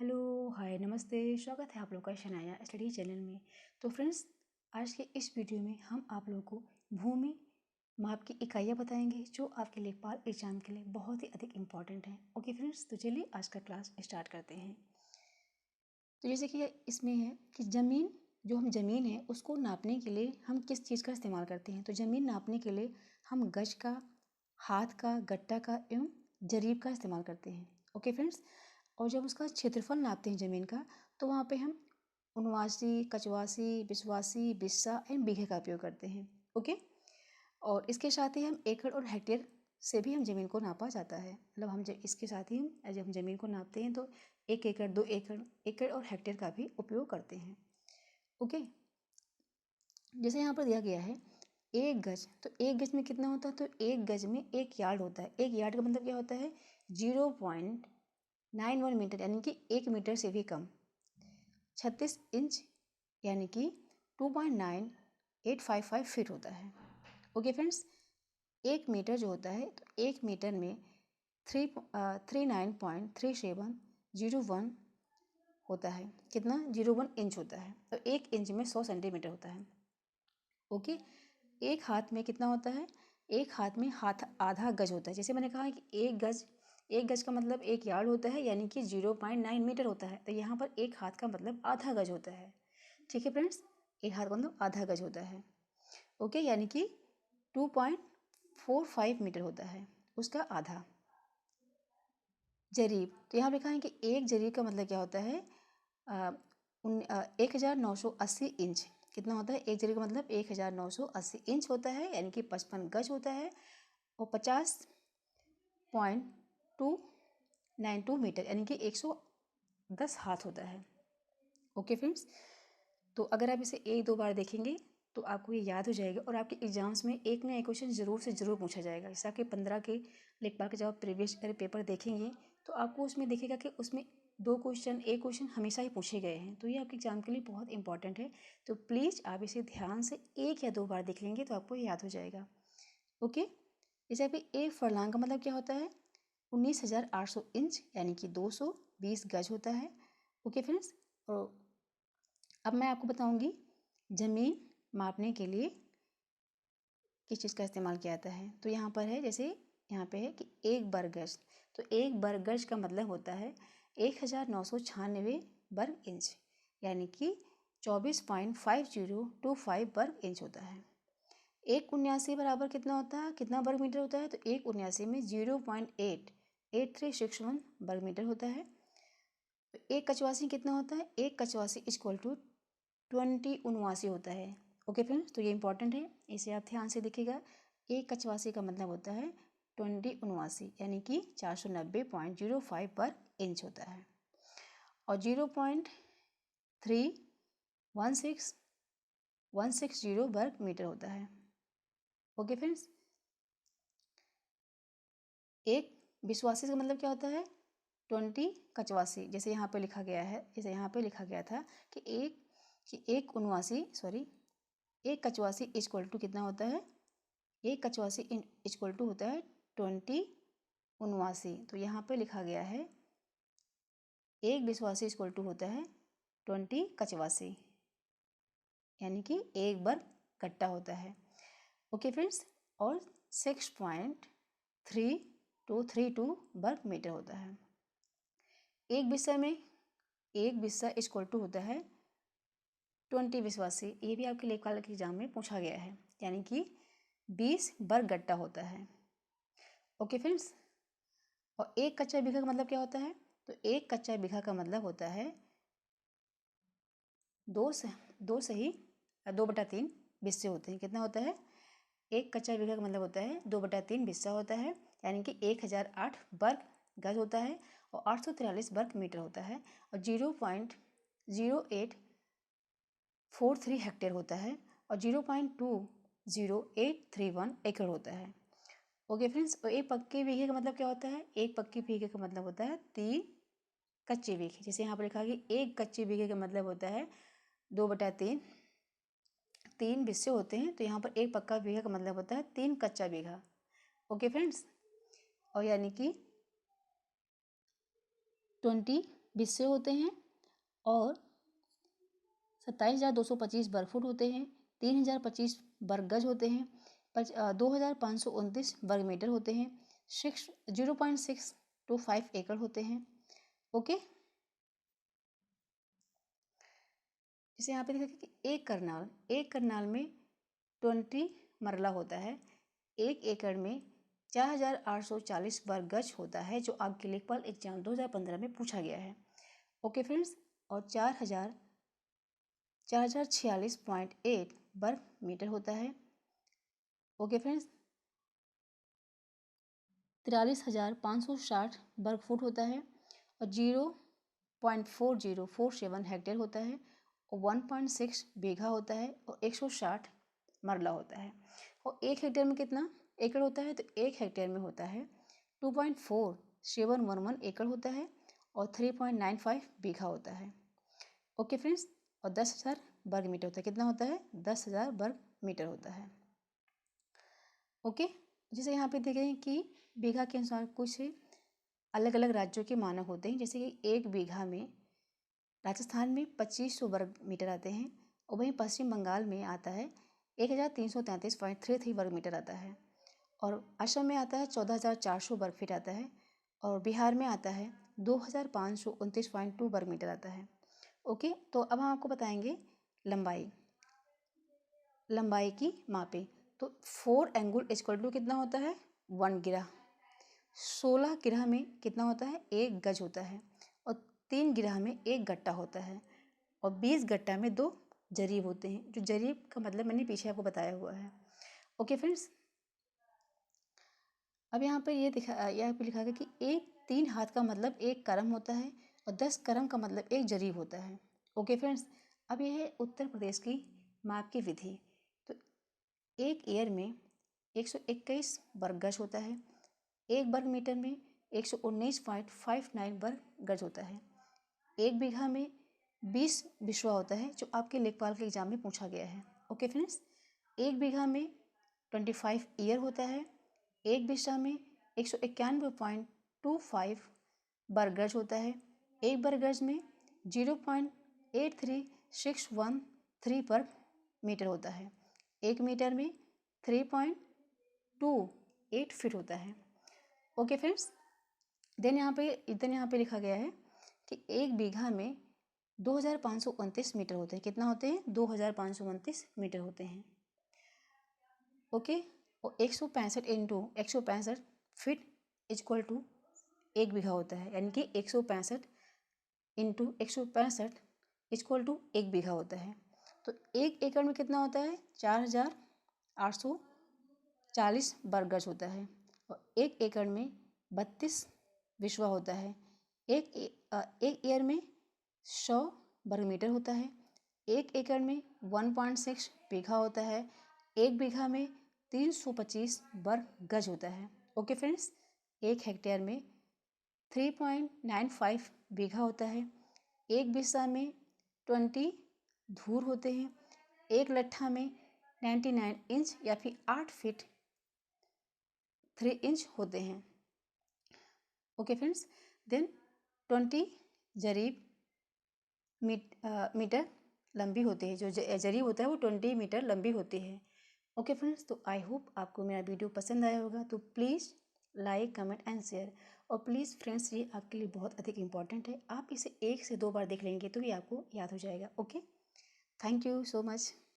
Hello, हाय, नमस्ते। स्वागत है आप लोग का शनाया स्टडी चैनल में। तो फ्रेंड्स, आज के इस वीडियो में हम आप लोगों को भूमि माप की इकाइयाँ बताएंगे जो आपके लेखपाल एग्जाम के लिए बहुत ही अधिक इम्पॉर्टेंट हैं। ओके फ्रेंड्स, तो चलिए आज का क्लास स्टार्ट करते हैं। तो जैसे कि इसमें है कि ज़मीन है उसको नापने के लिए हम किस चीज़ का इस्तेमाल करते हैं। तो ज़मीन नापने के लिए हम गज का, हाथ का, गट्टा का एवं जरीब का इस्तेमाल करते हैं। ओके फ्रेंड्स, और जब उसका क्षेत्रफल नापते हैं ज़मीन का, तो वहाँ पे हम उनवासी, कचवासी, बिस्वासी, बिस्सा एंड बीघे का उपयोग करते हैं। ओके, और इसके साथ ही हम एकड़ और हेक्टेयर से भी हम ज़मीन को नापा जाता है। मतलब हम इसके साथ ही जब हम ज़मीन को नापते हैं तो 1 एकड़, 2 एकड़, एकड़ और हेक्टेयर का भी उपयोग करते हैं। ओके, जैसे यहाँ पर दिया गया है 1 गज, तो 1 गज में कितना होता है? तो 1 गज में 1 यार्ड होता है। 1 यार्ड का मतलब क्या होता है? 0.91 मीटर, यानी कि 1 मीटर से भी कम। 36 इंच यानी कि 2.9855 फीट होता है। ओके फ्रेंड्स, 1 मीटर जो होता है, तो 1 मीटर में 39.3701 होता है। कितना? 01 इंच होता है। तो 1 इंच में 100 सेंटीमीटर होता है। ओके, एक हाथ में कितना होता है? एक हाथ में आधा गज होता है। जैसे मैंने कहा कि 1 गज का मतलब 1 यार्ड होता है, यानी कि 0.9 मीटर होता है। तो यहाँ पर एक हाथ का मतलब आधा गज होता है। ठीक है फ्रेंड्स, एक हाथ का मतलब आधा गज होता है। ओके, यानी कि 2.45 मीटर होता है उसका आधा। जरीब, तो यहाँ लिखा है कि एक जरीब का मतलब क्या होता है? 1980 इंच। कितना होता है? एक जरीब का मतलब 1980 इंच होता है, यानी कि 55 गज होता है। और 50.292 मीटर, यानी कि 110 हाथ होता है। ओके फ्रेंड्स, तो अगर आप इसे 1-2 बार देखेंगे तो आपको ये याद हो जाएगा, और आपके एग्जाम्स में एक ना एक क्वेश्चन ज़रूर से ज़रूर पूछा जाएगा। जैसे आपके 15 के लेखपाल के जब आप प्रीवियस ईयर पेपर देखेंगे तो आपको उसमें दिखेगा कि उसमें एक क्वेश्चन हमेशा ही पूछे गए हैं। तो ये आपके एग्जाम के लिए बहुत इंपॉर्टेंट है। तो प्लीज़ आप इसे ध्यान से 1 या 2 बार देख लेंगे तो आपको याद हो जाएगा। ओके, जैसे अभी एक फरलांग का मतलब क्या होता है? 19,800 इंच, यानी कि 220 गज होता है। ओके फ्रेंड्स, और अब मैं आपको बताऊंगी ज़मीन मापने के लिए किस चीज़ का इस्तेमाल किया जाता है। तो यहाँ पर है, जैसे यहाँ पे है कि 1 वर्ग गज। तो 1 वर्ग गज का मतलब होता है 1996 वर्ग इंच, यानी कि 24.5025 वर्ग इंच होता है। 179 बराबर कितना होता है? कितना वर्ग मीटर होता है? तो 179 में 0.88361 वर्ग मीटर होता है। तो 1 कचवासी कितना होता है? 1 कचवासी इक्वल टू 20 उनवासी होता है। ओके फ्रेंड्स, तो ये इंपॉर्टेंट है, इसे आप ध्यान से देखिएगा। 1 कचवासी का मतलब होता है 20 उनवासी, यानी कि 490.05 वर्ग इंच होता है। और 0.316160 वर्ग मीटर होता है। ओके फ्रेंड्स, एक विश्वासी का मतलब क्या होता है? 20 कचवासी। जैसे यहाँ पे लिखा गया है, जैसे यहाँ पे लिखा गया था कि एक उनवासी, सॉरी, 1 कचवासी इक्वल टू कितना होता है? 1 कचवासी इक्वल टू होता है 20 उनवासी। तो यहाँ पे लिखा गया है 1 विश्वासी इक्वल टू होता है 20 कचवासी, यानी कि 1 वर्ग गट्टा होता है। ओके फ्रेंड्स, और 6.3232 वर्ग मीटर होता है। एक बिस्सा इक्वल टू होता है 20 विश्वासी। ये भी आपके लेखपाल के एग्जाम में पूछा गया है, यानी कि 20 वर्ग गट्टा होता है। ओके फ्रेंड्स, और 1 कच्चा बीघा का मतलब क्या होता है? तो 1 कच्चा बीघा का मतलब होता है 2/3 बिस्से होते हैं। कितना होता है? 1 कच्चा बीघा का मतलब होता है 2/3 बिस्सा होता है, यानी कि 1008 वर्ग गज होता है, और 843 वर्ग मीटर होता है, और 0.0843 हेक्टेयर होता है, और 0.20831 एकड़ होता है। ओके फ्रेंड्स, और एक पक्के बीघे का मतलब क्या होता है? एक पक्के बीघे का मतलब होता है 3 कच्चे बीघे। जैसे यहाँ पर लिखा है कि 1 कच्चे बीघे का मतलब होता है 2/3, 3 बिस्से होते हैं। तो यहाँ पर एक पक्का बीघा का मतलब होता है 3 कच्चा बीघा। ओके फ्रेंड्स, और यानी कि 20 बिस्से होते हैं और 27,225 वर्ग फुट होते हैं, 3,025 वर्ग गज होते हैं, 2,529 वर्ग मीटर होते हैं, 0.625 एकड़ होते हैं। ओके, जैसे यहाँ पे देखा कि एक करनाल में 20 मरला होता है। 1 एकड़ में 4,840 वर्ग गज होता है, जो आपके लेखपाल एग्जाम 2015 में पूछा गया है। ओके फ्रेंड्स, और 4,46.8 वर्ग मीटर होता है। ओके फ्रेंड्स, 43,560 वर्ग फुट होता है और 0.4047 हेक्टेयर होता है और 1.6 बीघा होता है और 160 मरला होता है। और 1 हेक्टेयर में कितना एकड़ होता है? तो 1 हेक्टेयर में होता है 2.4711 एकड़ होता है और 3.95 बीघा होता है। ओके फ्रेंड्स, और 10,000 वर्ग मीटर होता है। कितना होता है? 10,000 वर्ग मीटर होता है। ओके, जैसे यहाँ पे देखें कि बीघा के अनुसार कुछ अलग अलग राज्यों के मानक होते हैं। जैसे कि 1 बीघा में राजस्थान में 2500 वर्ग मीटर आते हैं और वहीं पश्चिम बंगाल में आता है 1,333.33 वर्ग मीटर आता है और असम में आता है 14,400 वर्ग फीट आता है और बिहार में आता है 2,529.2 वर्ग मीटर आता है। ओके, तो अब हम आपको बताएंगे लंबाई की मापें। तो 4 एंगुल इक्वल टू कितना होता है? 1 गिरा। 16 गिरह में कितना होता है? 1 गज होता है और 3 गिरह में 1 गट्टा होता है और 20 गट्टा में 2 जरीब होते हैं। जो जरीब का मतलब मैंने पीछे आपको बताया हुआ है। ओके फ्रेंड्स, अब यहाँ पर यहाँ पे लिखा गया कि 3 हाथ का मतलब 1 करम होता है और 10 करम का मतलब 1 जरीब होता है। ओके फ्रेंड्स, अब यह है उत्तर प्रदेश की माप की विधि। तो 1 ईयर में 121 वर्ग गज होता है। 1 वर्ग मीटर में 119.59 वर्ग गज होता है। 1 बीघा में 20 बिस्वा होता है, जो आपके लेखपाल के एग्जाम में पूछा गया है। ओके फ्रेंड्स, 1 बीघा में 25 ईयर होता है। 1 बिस्वा में 191.25 वर्ग गज होता है। 1 वर्ग गज में 0.83613 वर्ग मीटर होता है। 1 मीटर में 3.28 फीट होता है। ओके फ्रेंड्स, देन यहाँ पे लिखा गया है कि 1 बीघा में 2,529 मीटर होते हैं। कितना होते हैं? 2,529 मीटर होते हैं। ओके, और 165 इंटू 165 फीट इक्वल टू 1 बीघा होता है, यानी कि 165 इंटू 165 इक्वल टू 1 बीघा होता है। तो 1 एकड़ में कितना होता है? 4,840 वर्ग गज होता है और 1 एकड़ में 32 बिस्वा होता है। एक ईयर में 100 वर्ग मीटर होता है। 1 एकड़ में 1.6 बीघा होता है। 1 बीघा में 325 वर्ग गज होता है। ओके फ्रेंड्स, 1 हेक्टेयर में 3.95 बीघा होता है। 1 बिस्सा में 20 धूर होते हैं। 1 लट्ठा में 99 इंच या फिर 8 फीट 3 इंच होते हैं। ओके फ्रेंड्स, देन 20 जरीब मीटर लंबी होती है। जो जरीब होता है वो 20 मीटर लंबी होती है। ओके फ्रेंड्स, तो आई होप आपको मेरा वीडियो पसंद आया होगा। तो please like, comment and share. और प्लीज़ फ्रेंड्स, ये आपके लिए बहुत अधिक इंपॉर्टेंट है। आप इसे 1 से 2 बार देख लेंगे तो ये आपको याद हो जाएगा। Okay, thank you so much.